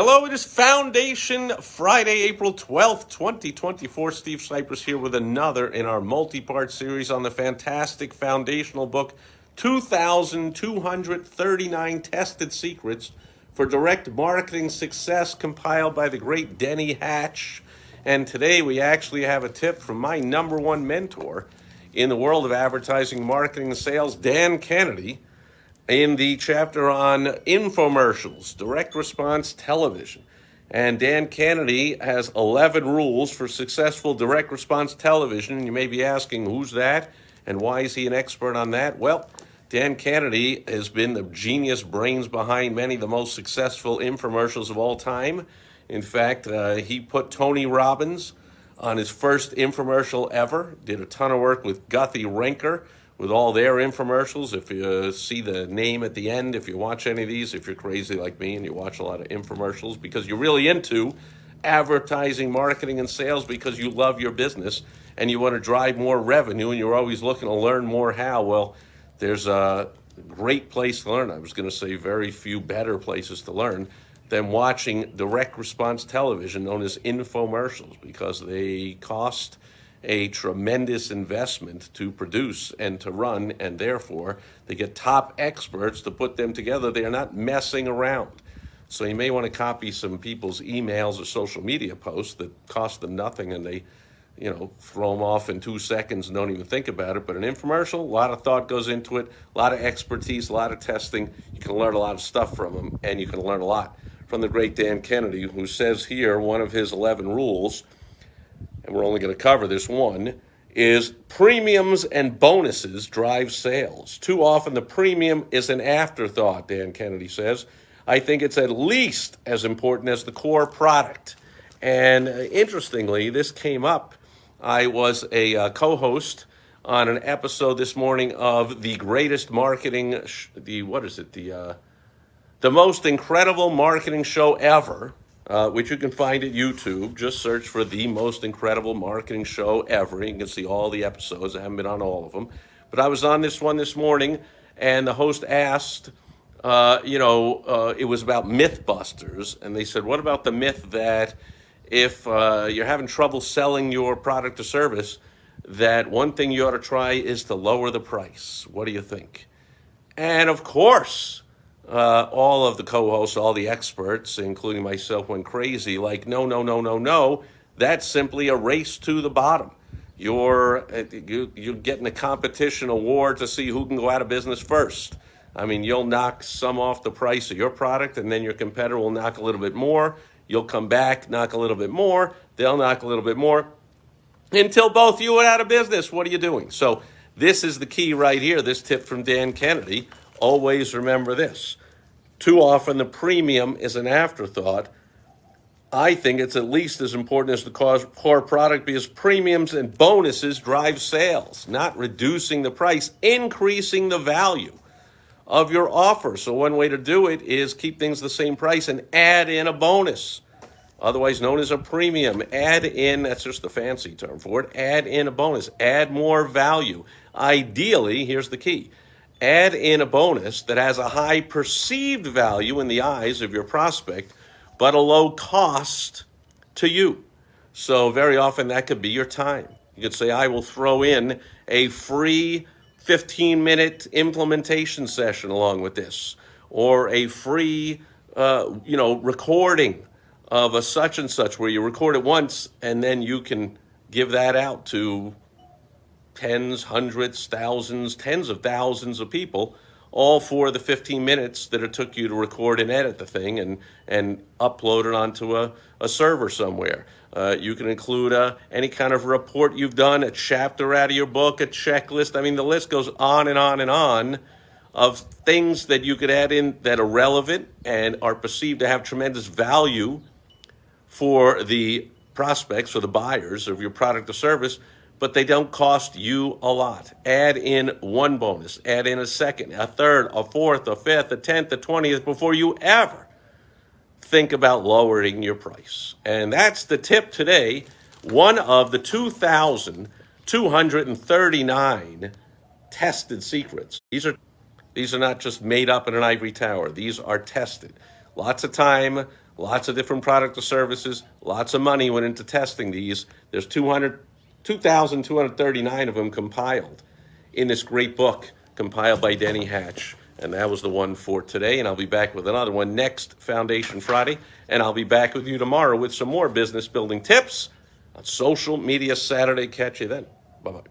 Hello, it is Foundation Friday, April 12th, 2024. Steve Sipress here with another in our multi-part series on the fantastic foundational book, 2,239 Tested Secrets for Direct Marketing Success, compiled by the great Denny Hatch. And today we actually have a tip from my number one mentor in the world of advertising, marketing, and sales, Dan Kennedy, in the chapter on infomercials, direct response television. And Dan Kennedy has 11 rules for successful direct response television. And you may be asking, who's that? And why is he an expert on that? Well, Dan Kennedy has been the genius brains behind many of the most successful infomercials of all time. In fact, he put Tony Robbins on his first infomercial ever, did a ton of work with Guthy Renker, with all their infomercials. If you see the name at the end, if you watch any of these, if you're crazy like me and you watch a lot of infomercials because you're really into advertising, marketing, and sales because you love your business and you want to drive more revenue and you're always looking to learn more how, well, there's a great place to learn. I was going to say very few better places to learn than watching direct response television known as infomercials, because they cost a tremendous investment to produce and to run, and therefore they get top experts to put them together. They are not messing around. So you may want to copy some people's emails or social media posts that cost them nothing and they, throw them off in 2 seconds and don't even think about it. But an infomercial, a lot of thought goes into it, a lot of expertise, a lot of testing. You can learn a lot of stuff from them, and you can learn a lot from the great Dan Kennedy, who says here one of his 11 rules, and we're only going to cover this one, is premiums and bonuses drive sales. Too often the premium is an afterthought, Dan Kennedy says. I think it's at least as important as the core product. And interestingly, this came up. I was a co-host on an episode this morning of the greatest marketing, the most incredible marketing show ever, which you can find at YouTube. Just search for The Most Incredible Marketing Show Ever. You can see all the episodes. I haven't been on all of them. But I was on this one this morning, and the host asked, it was about Mythbusters. And they said, what about the myth that if you're having trouble selling your product or service, that one thing you ought to try is to lower the price? What do you think? And of course, all of the co-hosts, all the experts, including myself, went crazy. Like, no. That's simply a race to the bottom. You're getting a competition award to see who can go out of business first. I mean, you'll knock some off the price of your product, and then your competitor will knock a little bit more. You'll come back, knock a little bit more. They'll knock a little bit more until both you are out of business. What are you doing? So this is the key right here, this tip from Dan Kennedy. Always remember this. Too often the premium is an afterthought. I think it's at least as important as the core product, because premiums and bonuses drive sales, not reducing the price, increasing the value of your offer. So one way to do it is keep things the same price and add in a bonus, otherwise known as a premium. Add in, that's just the fancy term for it, add in a bonus, add more value. Ideally, here's the key, add in a bonus that has a high perceived value in the eyes of your prospect, but a low cost to you. So very often that could be your time. You could say, I will throw in a free 15-minute implementation session along with this, or a free, recording of a such and such, where you record it once and then you can give that out to tens, hundreds, thousands, tens of thousands of people, all for the 15 minutes that it took you to record and edit the thing and upload it onto a server somewhere. You can include any kind of report you've done, a chapter out of your book, a checklist. I mean, the list goes on and on and on of things that you could add in that are relevant and are perceived to have tremendous value for the prospects or the buyers of your product or service, but they don't cost you a lot. Add in one bonus, add in a second, a third, a fourth, a fifth, a 10th, a 20th before you ever think about lowering your price. And that's the tip today. One of the 2,239 tested secrets. These are not just made up in an ivory tower. These are tested. Lots of time, Lots of different product or services. Lots of money went into testing these. There's 2,239 of them compiled in this great book compiled by Denny Hatch. And that was the one for today. And I'll be back with another one next Foundation Friday. And I'll be back with you tomorrow with some more business building tips on Social Media Saturday. Catch you then. Bye-bye.